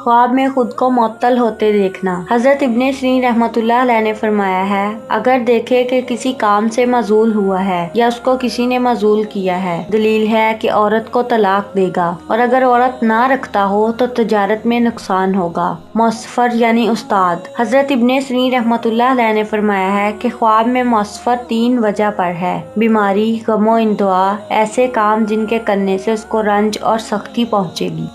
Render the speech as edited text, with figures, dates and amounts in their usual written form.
ख्वाब में खुद को मुअत्तल होते देखना। हजरत इब्ने सीरीन रहमतुल्लाह अलैह ने फरमाया है, अगर देखे कि किसी काम से मजूल हुआ है या उसको किसी ने मजूल किया है, दलील है कि औरत को तलाक देगा, और अगर औरत ना रखता हो तो तजारत में नुकसान होगा। मुसफ़र यानी उस्ताद। हजरत इब्ने सीरीन रहमतुल्लाह अलैह ने फरमाया है कि ख्वाब में मुसफ़र 3 वजह पर है: बीमारी, गमो इंदुआ, ऐसे काम जिनके करने से उसको रंज और सख्ती पहुँचेगी।